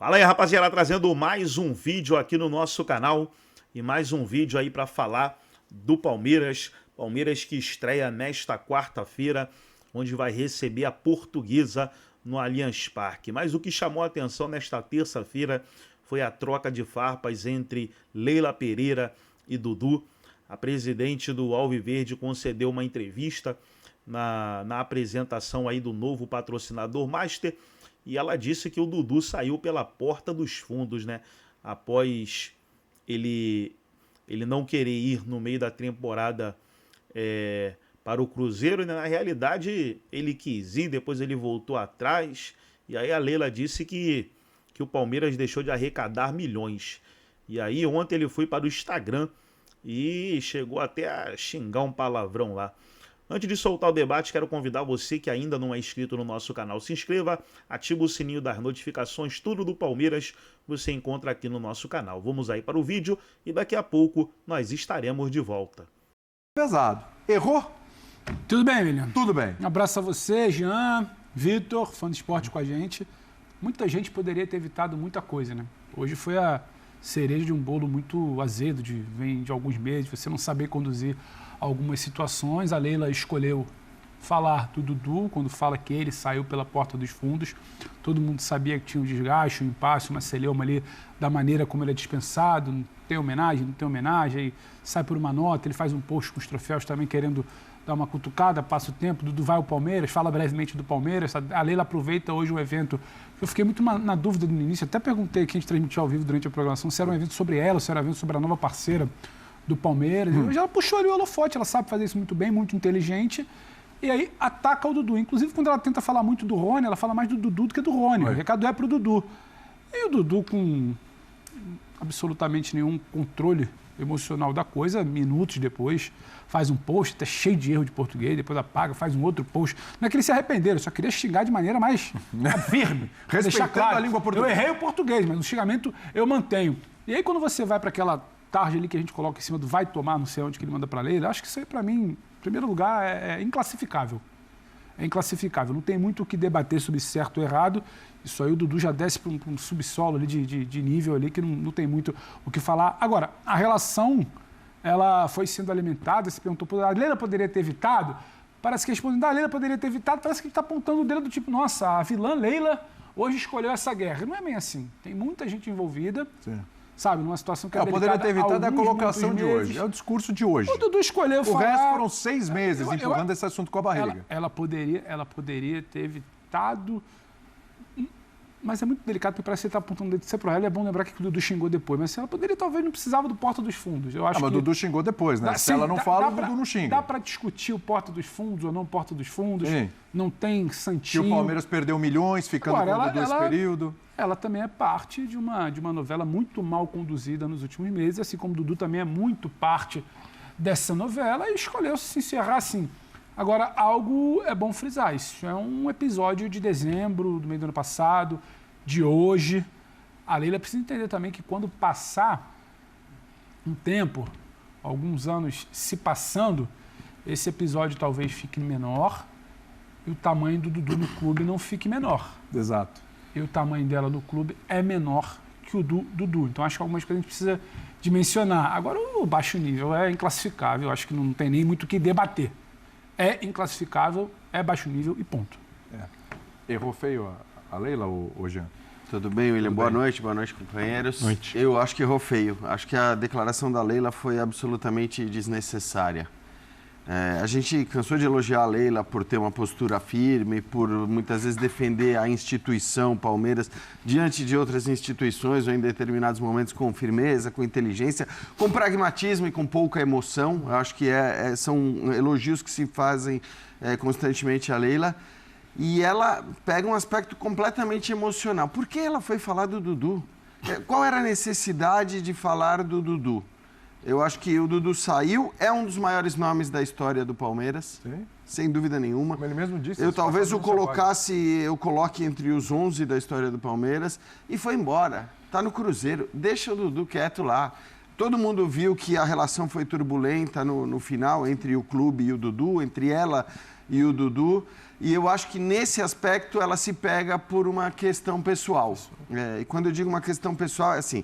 Fala aí, rapaziada, trazendo mais um vídeo aqui no nosso canal e mais um vídeo aí para falar do Palmeiras. Palmeiras que estreia nesta quarta-feira, onde vai receber a Portuguesa no Allianz Parque. Mas o que chamou a atenção nesta terça-feira foi a troca de farpas entre Leila Pereira e Dudu. A presidente do Alviverde concedeu uma entrevista na apresentação aí do novo patrocinador Master, e ela disse que o Dudu saiu pela porta dos fundos, né? Após ele não querer ir no meio da temporada para o Cruzeiro, né? Na realidade ele quis ir, depois ele voltou atrás, e aí a Leila disse que o Palmeiras deixou de arrecadar milhões. E aí ontem ele foi para o Instagram e chegou até a xingar um palavrão lá. Antes de soltar o debate, quero convidar você que ainda não é inscrito no nosso canal. Se inscreva, ativa o sininho das notificações, tudo do Palmeiras você encontra aqui no nosso canal. Vamos aí para o vídeo e daqui a pouco nós estaremos de volta. Pesado. Errou? Tudo bem, William? Tudo bem. Um abraço a você, Jean, Vitor, fã de esporte com a gente. Muita gente poderia ter evitado muita coisa, né? Hoje foi a cereja de um bolo muito azedo, vem de alguns meses, você não saber conduzir algumas situações. A Leila escolheu falar do Dudu, quando fala que ele saiu pela porta dos fundos. Todo mundo sabia que tinha um desgaste, um impasse, uma celeuma ali da maneira como ele é dispensado, não tem homenagem, não tem homenagem, aí sai por uma nota, ele faz um post com os troféus também querendo dar uma cutucada, passa o tempo, Dudu vai ao Palmeiras, fala brevemente do Palmeiras. A Leila aproveita hoje o evento. Eu fiquei muito na dúvida no início, até perguntei que a gente transmitiu ao vivo durante a programação se era um evento sobre ela, se era um evento sobre a nova parceira do Palmeiras. Hoje ela puxou ali o holofote, ela sabe fazer isso muito bem, muito inteligente, e aí ataca o Dudu. Inclusive, quando ela tenta falar muito do Rony, ela fala mais do Dudu do que do Rony. O recado é pro Dudu. E o Dudu, com absolutamente nenhum controle emocional da coisa, minutos depois, faz um post, até cheio de erro de português, depois apaga, faz um outro post. Não é que ele se arrependeu, ele só queria xingar de maneira mais firme. Deixar claro, a língua portuguesa. Eu errei o português, mas o xingamento eu mantenho. E aí, quando você vai para aquela tarde ali que a gente coloca em cima do vai tomar, não sei onde que ele manda para a Leila, acho que isso aí, para mim, em primeiro lugar, é inclassificável. É inclassificável. Não tem muito o que debater sobre certo ou errado. Isso aí o Dudu já desce para um subsolo ali de nível ali que não tem muito o que falar. Agora, a relação, ela foi sendo alimentada, se perguntou, a Leila poderia ter evitado? Parece que respondendo, a Leila poderia ter evitado, parece que ele está apontando o dedo do tipo, nossa, a vilã Leila hoje escolheu essa guerra. Não é bem assim. Tem muita gente envolvida. Sim. Sabe, numa situação que é poderia ter evitado a colocação de hoje. É o discurso de hoje. O Dudu escolheu falar... O resto foram 6 meses empurrando esse assunto com a barriga. Ela poderia ter evitado... Mas é muito delicado, porque parece que você está apontando o dedo de ser para ela. É bom lembrar que o Dudu xingou depois. Mas ela poderia, talvez, não precisava do porta dos fundos. Eu acho mas o Dudu xingou depois, né? Se ela não fala, o Dudu não xinga. Dá para discutir o porta dos fundos ou não porta dos fundos. Sim. Não tem santinho. Que o Palmeiras perdeu milhões ficando com o Dudu nesse período. Ela também é parte de uma novela muito mal conduzida nos últimos meses, assim como o Dudu também é muito parte dessa novela e escolheu se encerrar assim. Agora, algo é bom frisar, isso é um episódio de dezembro, do meio do ano passado, de hoje. A Leila precisa entender também que quando passar um tempo, alguns anos se passando, esse episódio talvez fique menor e o tamanho do Dudu no clube não fique menor. Exato. E o tamanho dela no clube é menor que o do Dudu. Então, acho que algumas coisas a gente precisa dimensionar. Agora, o baixo nível é inclassificável, acho que não tem nem muito o que debater. É inclassificável, é baixo nível e ponto. Errou feio a Leila, ou Jean? Tudo bem, William? Boa noite, companheiros. Noite. Eu acho que errou feio. Acho que a declaração da Leila foi absolutamente desnecessária. A gente cansou de elogiar a Leila por ter uma postura firme, por muitas vezes defender a instituição Palmeiras diante de outras instituições ou em determinados momentos com firmeza, com inteligência, com pragmatismo e com pouca emoção. Eu acho que são elogios que se fazem constantemente a Leila. E ela pega um aspecto completamente emocional. Por que ela foi falar do Dudu? Qual era a necessidade de falar do Dudu? Eu acho que o Dudu saiu, é um dos maiores nomes da história do Palmeiras, sim, sem dúvida nenhuma. Como ele mesmo disse. Eu talvez eu coloque entre os 11 da história do Palmeiras e foi embora. Tá no Cruzeiro, deixa o Dudu quieto lá. Todo mundo viu que a relação foi turbulenta no final entre o clube e o Dudu, entre ela e o Dudu. E eu acho que nesse aspecto ela se pega por uma questão pessoal. E quando eu digo uma questão pessoal, é assim,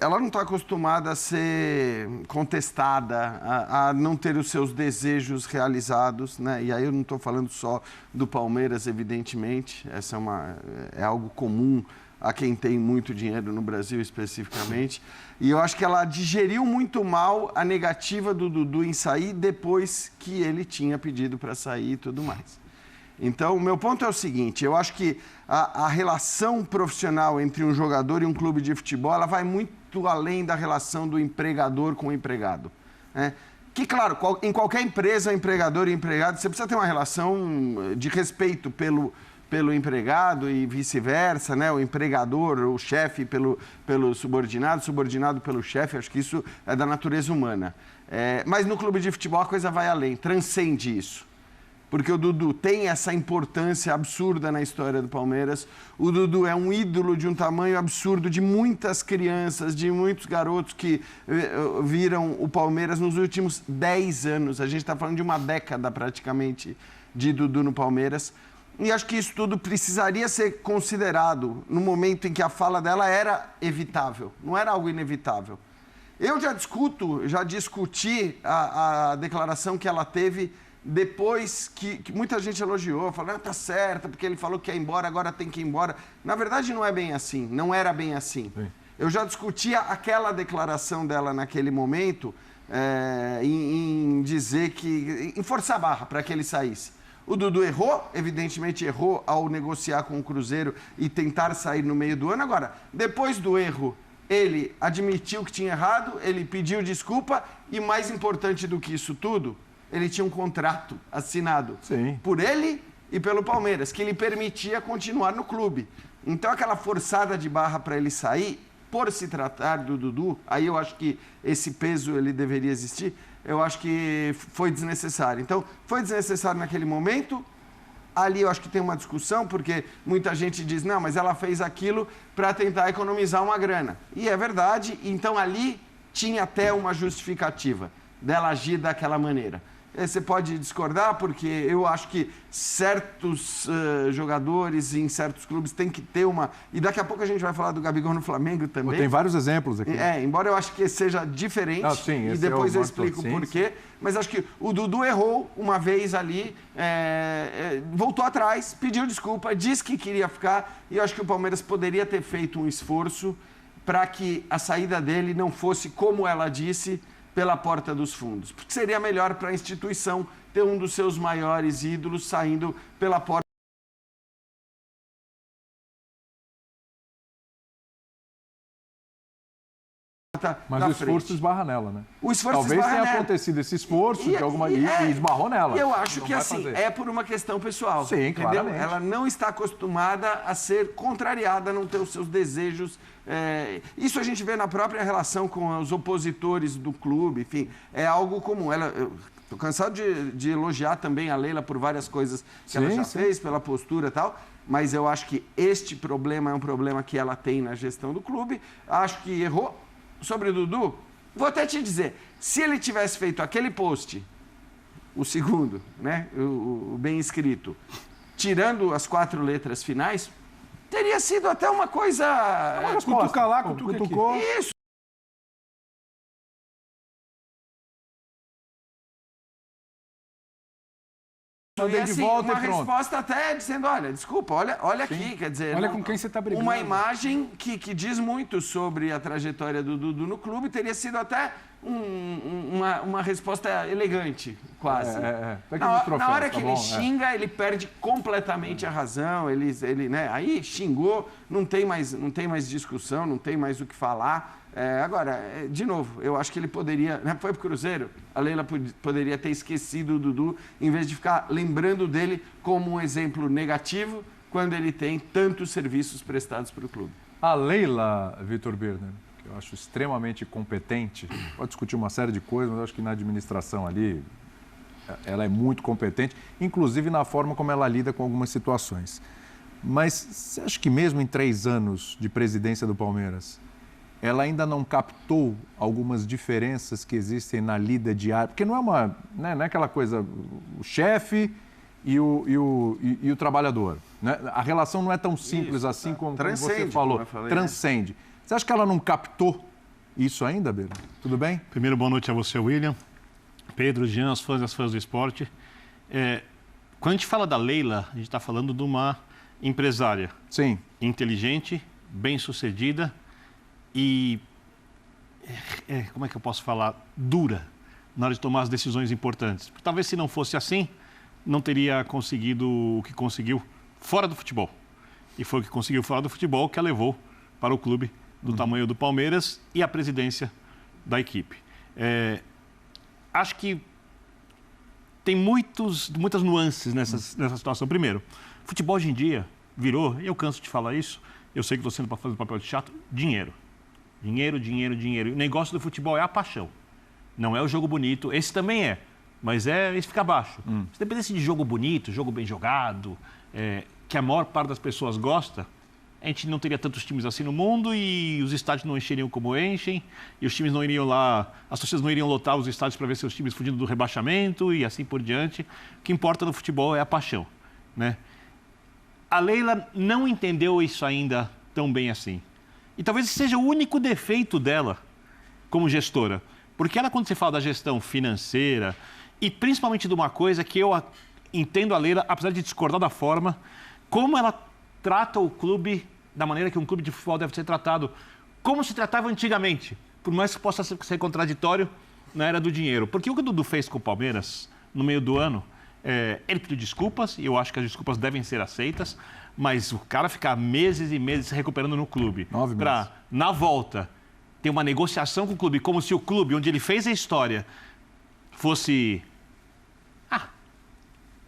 ela não está acostumada a ser contestada, a não ter os seus desejos realizados, né? E aí eu não estou falando só do Palmeiras, evidentemente, essa é algo comum a quem tem muito dinheiro no Brasil especificamente. E eu acho que ela digeriu muito mal a negativa do Dudu em sair depois que ele tinha pedido para sair e tudo mais. Então, o meu ponto é o seguinte, eu acho que a relação profissional entre um jogador e um clube de futebol, ela vai muito além da relação do empregador com o empregado, né? Que, claro, em qualquer empresa, empregador e empregado, você precisa ter uma relação de respeito pelo empregado e vice-versa, né? O empregador, o chefe pelo subordinado, subordinado pelo chefe, acho que isso é da natureza humana. Mas no clube de futebol a coisa vai além, transcende isso. Porque o Dudu tem essa importância absurda na história do Palmeiras. O Dudu é um ídolo de um tamanho absurdo de muitas crianças, de muitos garotos que viram o Palmeiras nos últimos 10 anos. A gente está falando de uma década praticamente de Dudu no Palmeiras. E acho que isso tudo precisaria ser considerado no momento em que a fala dela era evitável, não era algo inevitável. Eu já discuti a declaração que ela teve depois que muita gente elogiou, falou, tá certo, porque ele falou que ia embora, agora tem que ir embora. Na verdade, não é bem assim, não era bem assim. Sim. Eu já discutia aquela declaração dela naquele momento, em dizer que, em forçar a barra para que ele saísse. O Dudu errou, evidentemente errou ao negociar com o Cruzeiro e tentar sair no meio do ano. Agora, depois do erro, ele admitiu que tinha errado, ele pediu desculpa e, mais importante do que isso tudo, ele tinha um contrato assinado por ele e pelo Palmeiras, que lhe permitia continuar no clube. Então, aquela forçada de barra para ele sair, por se tratar do Dudu, aí eu acho que esse peso ele deveria existir, eu acho que foi desnecessário. Então, foi desnecessário naquele momento. Ali eu acho que tem uma discussão, porque muita gente diz, não, mas ela fez aquilo para tentar economizar uma grana. E é verdade, então ali tinha até uma justificativa dela agir daquela maneira. Você pode discordar, porque eu acho que certos jogadores em certos clubes têm que ter uma... E daqui a pouco a gente vai falar do Gabigol no Flamengo também. Tem vários exemplos aqui. Embora eu acho que seja diferente, e depois eu explico o porquê. Mas acho que o Dudu errou uma vez ali, voltou atrás, pediu desculpa, disse que queria ficar. E eu acho que o Palmeiras poderia ter feito um esforço para que a saída dele não fosse, como ela disse, pela porta dos fundos. Porque seria melhor para a instituição ter um dos seus maiores ídolos saindo pela porta. Mas o esforço esbarra nela, né? O esforço talvez tenha acontecido esse esforço e esbarrou nela. Eu acho que assim, é por uma questão pessoal. Sim, entendeu? Claramente. Ela não está acostumada a ser contrariada, a não ter os seus desejos. Isso a gente vê na própria relação com os opositores do clube, enfim, é algo comum. Estou cansado de elogiar também a Leila por várias coisas que ela já fez, pela postura e tal, mas eu acho que este problema é um problema que ela tem na gestão do clube. Acho que errou. Sobre o Dudu, vou até te dizer, se ele tivesse feito aquele post, o segundo, né, o bem escrito, tirando as 4 letras finais, teria sido até uma coisa... Cutuca lá, cutucou. Isso. E assim, de volta uma resposta até dizendo, olha, desculpa, olha aqui, quer dizer... Olha com quem você está brigando. Uma imagem que diz muito sobre a trajetória do Dudu no clube, teria sido até uma resposta elegante, quase. Na hora que ele xinga, ele perde completamente a razão, ele né, aí xingou, não tem mais discussão, não tem mais o que falar. Agora, de novo, eu acho que ele poderia... Né, foi pro Cruzeiro, a Leila poderia ter esquecido o Dudu, em vez de ficar lembrando dele como um exemplo negativo, quando ele tem tantos serviços prestados para o clube. A Leila, Vitor Birner, que eu acho extremamente competente, pode discutir uma série de coisas, mas eu acho que na administração ali, ela é muito competente, inclusive na forma como ela lida com algumas situações. Mas você acha que mesmo em 3 anos de presidência do Palmeiras, ela ainda não captou algumas diferenças que existem na lida diária? Porque não é não é aquela coisa, o chefe e o trabalhador. Né? A relação não é tão simples assim como você falou. Transcende. Você acha que ela não captou isso ainda, Beira? Tudo bem? Primeiro, boa noite a você, William, Pedro, Jean, as fãs do esporte. Quando a gente fala da Leila, a gente está falando de uma empresária. Sim. Inteligente, bem-sucedida e, como é que eu posso falar, dura na hora de tomar as decisões importantes. Porque talvez se não fosse assim, não teria conseguido o que conseguiu fora do futebol. E foi o que conseguiu fora do futebol que a levou para o clube do tamanho do Palmeiras e a presidência da equipe. Acho que tem muitas nuances nessa situação. Primeiro, futebol hoje em dia virou, eu canso de falar isso, eu sei que estou sendo para fazer papel de chato, dinheiro. Dinheiro, dinheiro, dinheiro. O negócio do futebol é a paixão. Não é o jogo bonito. Esse também é, mas esse fica abaixo. Se dependesse de jogo bonito, jogo bem jogado, que a maior parte das pessoas gosta, a gente não teria tantos times assim no mundo e os estádios não encheriam como enchem, e os times não iriam lá, as torcidas não iriam lotar os estádios para ver seus times fugindo do rebaixamento e assim por diante. O que importa no futebol é a paixão, né? A Leila não entendeu isso ainda tão bem assim. E talvez esse seja o único defeito dela como gestora. Porque ela, quando você fala da gestão financeira, e principalmente de uma coisa que eu entendo a Leila, apesar de discordar da forma, como ela trata o clube da maneira que um clube de futebol deve ser tratado, como se tratava antigamente, por mais que possa ser contraditório na era do dinheiro. Porque o que o Dudu fez com o Palmeiras no meio do ano, ele pediu desculpas, e eu acho que as desculpas devem ser aceitas, mas o cara ficar meses e meses se recuperando no clube, para, na volta, ter uma negociação com o clube, como se o clube onde ele fez a história fosse...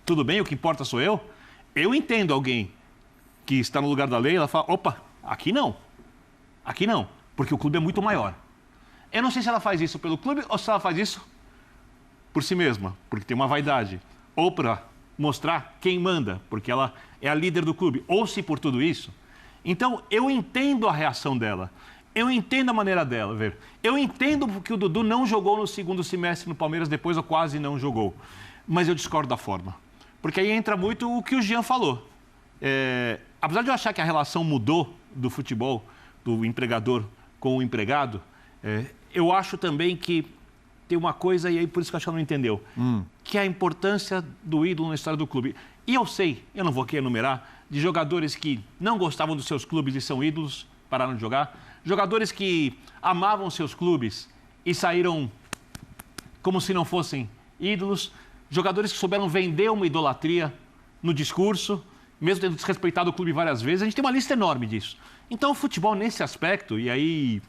tudo bem, o que importa sou eu. Eu entendo alguém que está no lugar da Leila, ela fala, opa, aqui não, porque o clube é muito maior. Eu não sei se ela faz isso pelo clube ou se ela faz isso por si mesma, porque tem uma vaidade, ou para mostrar quem manda, porque ela é a líder do clube, ou se por tudo isso. Então, eu entendo a reação dela, eu entendo a maneira dela, ver. Eu entendo porque o Dudu não jogou no segundo semestre no Palmeiras, depois ou quase não jogou, mas eu discordo da forma, porque aí entra muito o que o Jean falou. Apesar de eu achar que a relação mudou do futebol, do empregador com o empregado, eu acho também que tem uma coisa, e aí por isso que eu acho que ela não entendeu, que é a importância do ídolo na história do clube. E eu sei, eu não vou aqui enumerar, de jogadores que não gostavam dos seus clubes e são ídolos, pararam de jogar, jogadores que amavam seus clubes e saíram como se não fossem ídolos, jogadores que souberam vender uma idolatria no discurso, mesmo tendo desrespeitado o clube várias vezes. A gente tem uma lista enorme disso. Então, o futebol, nesse aspecto, e aí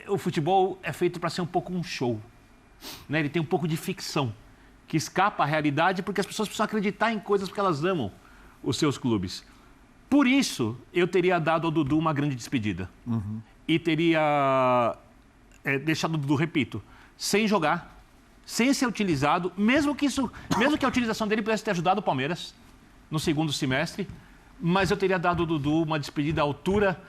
o futebol é feito para ser um pouco um show, né? Ele tem um pouco de ficção, que escapa à realidade porque as pessoas precisam acreditar em coisas porque elas amam os seus clubes. Por isso, eu teria dado ao Dudu uma grande despedida. E teria deixado o Dudu, repito, sem jogar, sem ser utilizado, mesmo que a utilização dele pudesse ter ajudado o Palmeiras no segundo semestre, mas eu teria dado ao Dudu uma despedida à altura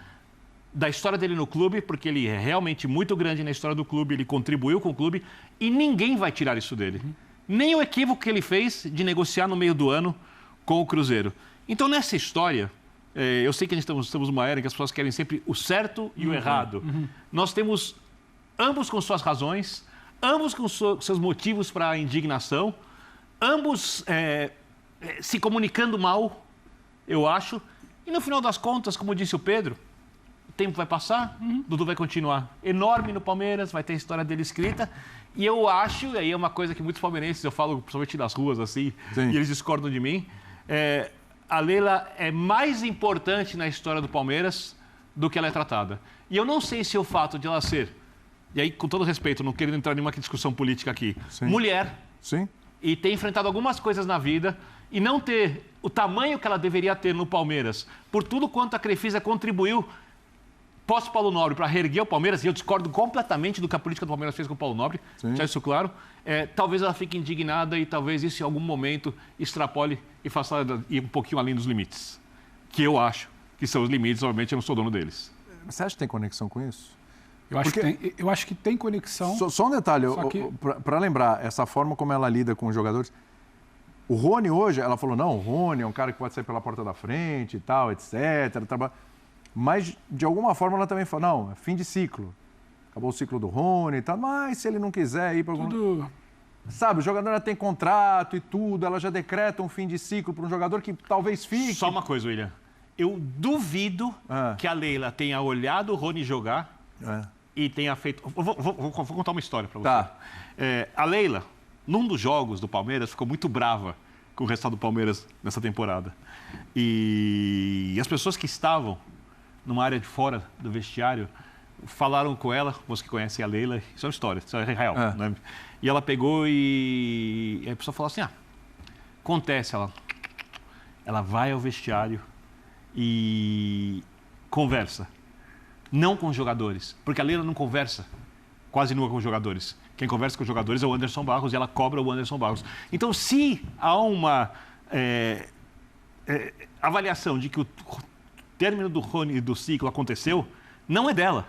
da história dele no clube, porque ele é realmente muito grande na história do clube, ele contribuiu com o clube e ninguém vai tirar isso dele. Nem o equívoco que ele fez de negociar no meio do ano com o Cruzeiro. Então, nessa história, eu sei que a gente estamos numa era em que as pessoas querem sempre o certo e o errado. Nós temos ambos com suas razões, ambos com seus motivos para a indignação, ambos se comunicando mal, eu acho. E no final das contas, como disse o Pedro, o tempo vai passar, Dudu vai continuar enorme no Palmeiras, vai ter a história dele escrita. E eu acho, e aí é uma coisa que muitos palmeirenses, eu falo principalmente nas ruas assim, e eles discordam de mim, a Leila é mais importante na história do Palmeiras do que ela é tratada. E eu não sei se o fato de ela ser, e aí com todo respeito, não querendo entrar em nenhuma discussão política aqui, mulher, e ter enfrentado algumas coisas na vida e não ter o tamanho que ela deveria ter no Palmeiras, por tudo quanto a Crefisa contribuiu pós-Paulo Nobre para reerguer o Palmeiras, e eu discordo completamente do que a política do Palmeiras fez com o Paulo Nobre, já isso claro, talvez ela fique indignada e talvez isso em algum momento extrapole e faça ela ir um pouquinho além dos limites, que eu acho que são os limites, obviamente eu não sou dono deles. Você acha que tem conexão com isso? Eu acho que tem conexão. Só um detalhe, que... para lembrar, essa forma como ela lida com os jogadores. O Rony hoje, ela falou, não, o Rony é um cara que pode sair pela porta da frente e tal, etc. Mas, de alguma forma, ela também falou, não, é fim de ciclo. Acabou o ciclo do Rony e tal, mas se ele não quiser ir para algum... Sabe, o jogador tem contrato e tudo, ela já decreta um fim de ciclo para um jogador que talvez fique. Só uma coisa, William. Eu duvido que a Leila tenha olhado o Rony jogar e tenha feito... Vou contar uma história para você. Tá. A Leila, num dos jogos do Palmeiras, ficou muito brava com o resultado do Palmeiras nessa temporada. E as pessoas que estavam numa área de fora do vestiário falaram com ela, você que conhece a Leila, isso é uma história, isso é real. Né? E ela pegou e a pessoa falou assim, acontece, ela vai ao vestiário e conversa. Não com os jogadores, porque a Leila não conversa quase nunca com os jogadores. Quem conversa com os jogadores é o Anderson Barros e ela cobra o Anderson Barros. Então, se há uma avaliação de que o término do Rony e do ciclo aconteceu, não é dela.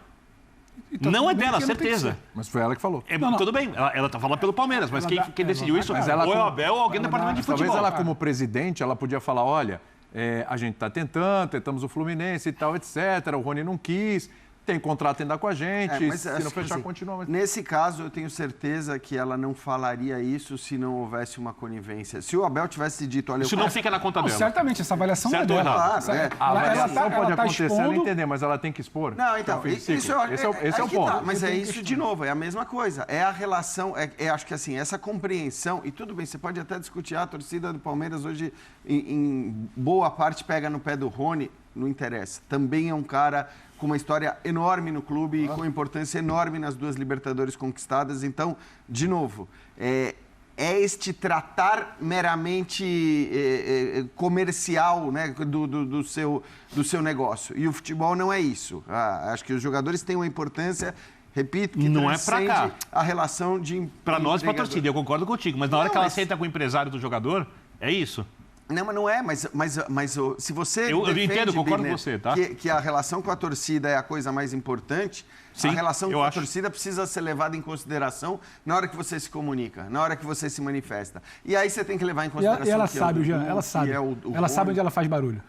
Então, não é dela, certeza. Mas foi ela que falou. Tudo bem, ela está falando pelo Palmeiras, mas quem decidiu isso ou é o Abel ou alguém do departamento de futebol. Talvez ela, como presidente, ela podia falar, olha, a gente está tentamos o Fluminense e tal, etc. O Rony não quis, tem contrato ainda com a gente, se não fechar, assim, continua. Mas... Nesse caso, eu tenho certeza que ela não falaria isso se não houvesse uma conivência. Se o Abel tivesse dito, olha... Isso não fica na conta dela. Certamente, essa avaliação é dela. Claro, a avaliação pode acontecer, ela entender, mas ela tem que expor. Não, então, esse é o ponto. Tá. Mas é isso de novo, é a mesma coisa. É a relação, acho que assim, essa compreensão, e tudo bem, você pode até discutir, a torcida do Palmeiras hoje, em boa parte, pega no pé do Rony, não interessa. Também é um cara com uma história enorme no clube e com importância enorme nas 2 Libertadores conquistadas. Então, de novo, é este tratar meramente comercial, né, do seu negócio. E o futebol não é isso. Acho que os jogadores têm uma importância, repito, que não é para cá a relação de... Para nós, para a torcida, eu concordo contigo. Mas na hora que ela senta com o empresário do jogador, é isso. Não, mas não é, mas se você eu entendo, concordo com você, tá? Que a relação com a torcida é a coisa mais importante, sim, a relação com a torcida precisa ser levada em consideração na hora que você se comunica, na hora que você se manifesta. E aí você tem que levar em consideração... E ela sabe, Jean, ela sabe. Ela sabe onde ela faz barulho.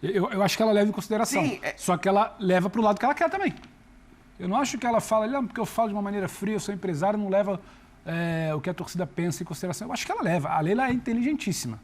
Eu acho que ela leva em consideração. Sim, só que ela leva para o lado que ela quer também. Eu não acho que ela fala, porque eu falo de uma maneira fria, eu sou empresário, não leva o que a torcida pensa em consideração. Eu acho que ela leva. A Leila é inteligentíssima.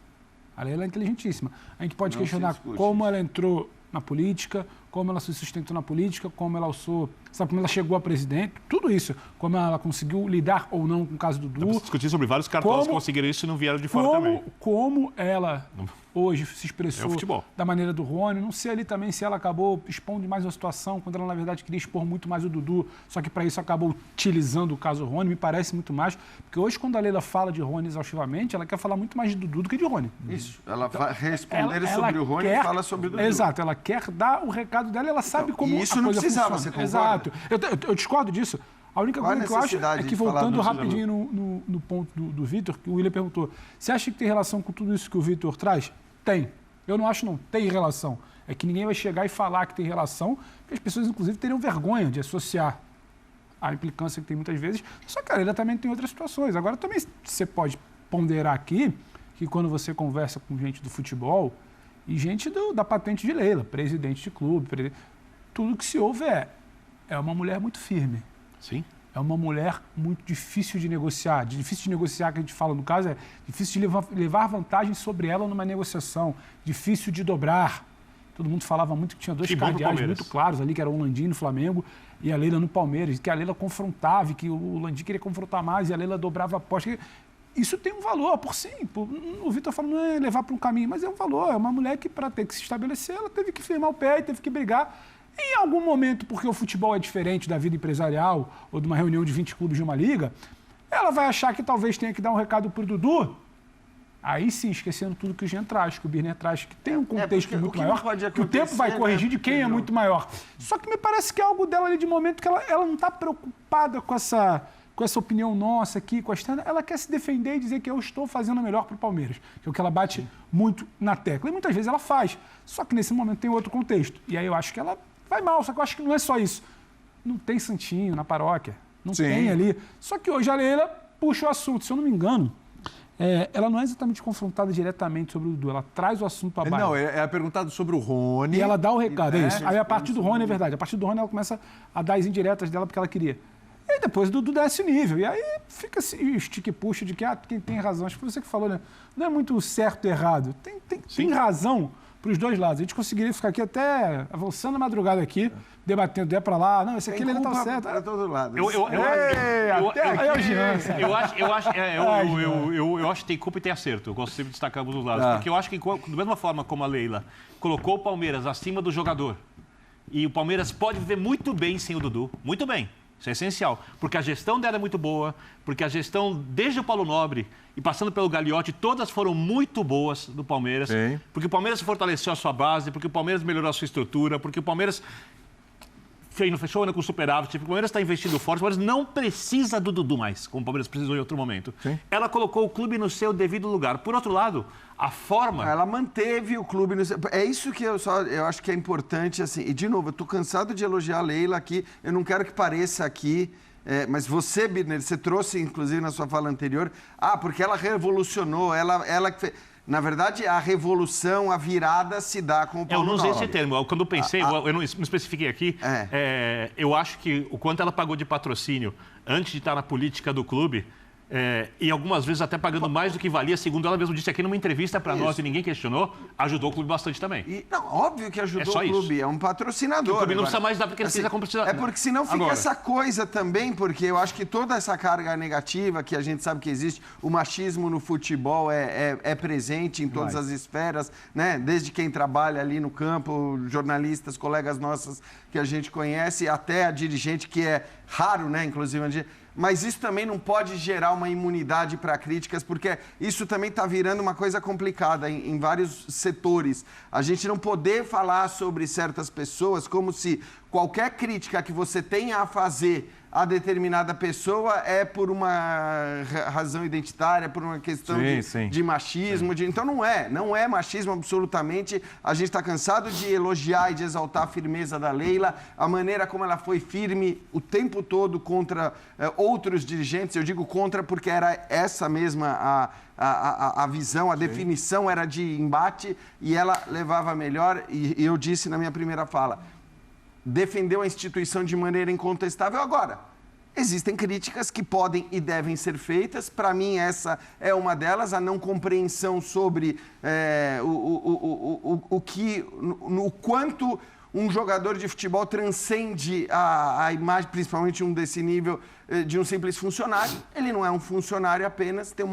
A Leila é inteligentíssima. A gente pode questionar como ela entrou na política, como ela se sustentou na política, como ela alçou, sabe, como ela chegou a presidente, tudo isso. Como ela conseguiu lidar ou não com o caso do Dudu. Discutir sobre vários cartões que conseguiram isso e não vieram de fora também. Como ela hoje se expressou da maneira do Rony. Não sei ali também se ela acabou expondo demais a situação, quando ela, na verdade, queria expor muito mais o Dudu, só que para isso acabou utilizando o caso Rony, me parece muito mais. Porque hoje, quando a Leila fala de Rony exaustivamente, ela quer falar muito mais de Dudu do que de Rony. Isso. Ela vai responder sobre o Rony e fala sobre o Dudu. Exato. Ela quer dar o recado dela, ela sabe como e isso a não coisa precisava, funciona. você concorda? Exato. Eu discordo disso. A única coisa que eu acho é que, voltando rapidinho no ponto do Vitor, que o William perguntou, você acha que tem relação com tudo isso que o Vitor traz? Tem. Eu não acho, não. Tem relação. É que ninguém vai chegar e falar que tem relação, porque as pessoas, inclusive, teriam vergonha de associar a implicância que tem muitas vezes. Só que a Leila também tem outras situações. Agora, também você pode ponderar aqui que quando você conversa com gente do futebol e gente da patente de Leila, presidente de clube, tudo que se ouve é uma mulher muito firme. Sim. É uma mulher muito difícil de negociar. Difícil de negociar, que a gente fala no caso, é difícil de levar vantagem sobre ela numa negociação. Difícil de dobrar. Todo mundo falava muito que tinha 2 cardeais muito claros ali, que era o Landim no Flamengo e a Leila no Palmeiras. Que a Leila confrontava, que o Landim queria confrontar mais e a Leila dobrava a aposta. Isso tem um valor, o Vitor fala, não é levar para um caminho, mas é um valor. É uma mulher que, para ter que se estabelecer, ela teve que firmar o pé e teve que brigar. Em algum momento, porque o futebol é diferente da vida empresarial ou de uma reunião de 20 clubes de uma liga, ela vai achar que talvez tenha que dar um recado para o Dudu. Aí sim, esquecendo tudo que o Jean traz, que o Birner traz, que tem um contexto muito maior, que o tempo vai corrigir de quem é muito maior. Só que me parece que é algo dela ali de momento que ela não está preocupada com essa opinião nossa aqui, com a externa. Ela quer se defender e dizer que eu estou fazendo o melhor para o Palmeiras, que é o que ela bate muito na tecla. E muitas vezes ela faz. Só que nesse momento tem outro contexto. E aí eu acho que ela vai mal, só que eu acho que não é só isso. Não tem santinho na paróquia, não Sim. tem ali. Só que hoje a Leila puxa o assunto, se eu não me engano, ela não é exatamente confrontada diretamente sobre o Dudu, ela traz o assunto para baixo. Não, é perguntado sobre o Rony. E ela dá o recado, é isso. Aí a partir do Rony, é isso. verdade, a partir do Rony ela começa a dar as indiretas dela porque ela queria. E aí depois o Dudu desce o nível. E aí fica assim, o stick puxa de que quem tem razão. Acho que foi você que falou, né? Não é muito certo e errado. Tem razão para os dois lados. A gente conseguiria ficar aqui até avançando a madrugada aqui, debatendo, é para lá. Não, esse aqui ele tá certo. Para todo lado. Eu acho que tem culpa e tem acerto. Eu gosto sempre de destacar ambos os lados. Porque eu acho que, da mesma forma como a Leila colocou o Palmeiras acima do jogador, e o Palmeiras pode viver muito bem sem o Dudu, muito bem. Isso é essencial, porque a gestão dela é muito boa, porque a gestão, desde o Paulo Nobre e passando pelo Gagliotti, todas foram muito boas do Palmeiras, Sim. porque o Palmeiras fortaleceu a sua base, porque o Palmeiras melhorou a sua estrutura, porque o Palmeiras fechou com superávit, o Palmeiras está investindo forte, o Palmeiras não precisa do Dudu mais, como o Palmeiras precisou em outro momento. Sim. Ela colocou o clube no seu devido lugar. Por outro lado, a forma... Ela manteve o clube no seu... É isso que eu acho que é importante, assim. E, de novo, eu estou cansado de elogiar a Leila aqui. Eu não quero que pareça aqui... mas você, Birner, você trouxe, inclusive, na sua fala anterior... porque ela revolucionou, ela que fez... Na verdade, a revolução, a virada se dá com o Paulo Eu não usei Nobre. esse termo. Quando eu pensei, eu não especifiquei aqui, eu acho que o quanto ela pagou de patrocínio antes de estar na política do clube, e algumas vezes até pagando mais do que valia, segundo ela mesma disse aqui numa entrevista para nós e ninguém questionou, ajudou o clube bastante também. Não, óbvio que ajudou só o clube, isso. é um patrocinador. O clube não agora. precisa mais dar porque ele precisa comprar. É porque senão fica Agora. essa coisa também, porque eu acho que toda essa carga negativa que a gente sabe que existe, o machismo no futebol é presente em todas as esferas, né? Desde quem trabalha ali no campo, jornalistas, colegas nossas que a gente conhece, até a dirigente, que é raro, né? Inclusive, mas isso também não pode gerar uma imunidade para críticas, porque isso também está virando uma coisa complicada em vários setores. A gente não poder falar sobre certas pessoas como se qualquer crítica que você tenha a fazer a determinada pessoa é por uma razão identitária, por uma questão de machismo. Então não é machismo absolutamente. A gente está cansado de elogiar e de exaltar a firmeza da Leila, a maneira como ela foi firme o tempo todo contra outros dirigentes. Eu digo contra porque era essa mesma a visão, a definição era de embate e ela levava melhor. E eu disse na minha primeira fala, defendeu a instituição de maneira incontestável. Agora, existem críticas que podem e devem ser feitas. Para mim, essa é uma delas, a não compreensão sobre o quanto um jogador de futebol transcende a imagem, principalmente um desse nível, de um simples funcionário. Ele não é um funcionário apenas, tem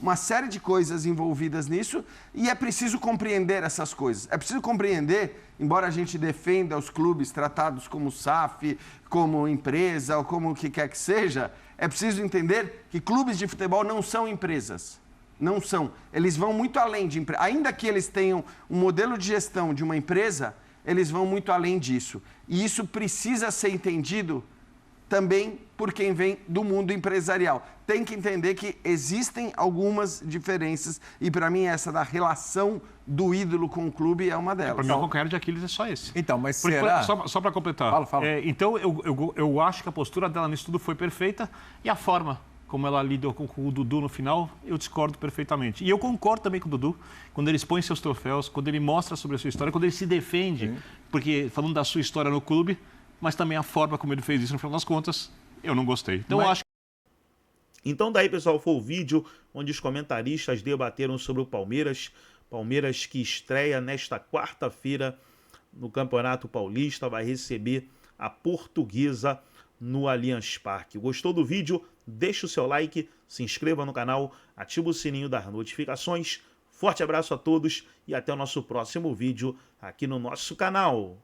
uma série de coisas envolvidas nisso e é preciso compreender essas coisas. É preciso compreender, embora a gente defenda os clubes tratados como SAF, como empresa ou como o que quer que seja, é preciso entender que clubes de futebol não são empresas. Não são. Eles vão muito além de empresa. Ainda que eles tenham um modelo de gestão de uma empresa, eles vão muito além disso. E isso precisa ser entendido também por quem vem do mundo empresarial. Tem que entender que existem algumas diferenças e, para mim, essa da relação do ídolo com o clube é uma delas. Para mim, o calcanhar de Aquiles é só esse. Então, mas Porque, será... Só para completar. Fala. Então, eu acho que a postura dela nisso tudo foi perfeita e a forma como ela lidou com o Dudu no final, eu discordo perfeitamente. E eu concordo também com o Dudu, quando ele expõe seus troféus, quando ele mostra sobre a sua história, quando ele se defende, porque falando da sua história no clube, mas também a forma como ele fez isso, no final das contas, eu não gostei. Então, eu acho Então daí, pessoal, foi o vídeo onde os comentaristas debateram sobre o Palmeiras. Palmeiras que estreia nesta quarta-feira no Campeonato Paulista, vai receber a Portuguesa no Allianz Parque. Gostou do vídeo? Deixa o seu like, se inscreva no canal, ativa o sininho das notificações. Forte abraço a todos e até o nosso próximo vídeo aqui no nosso canal.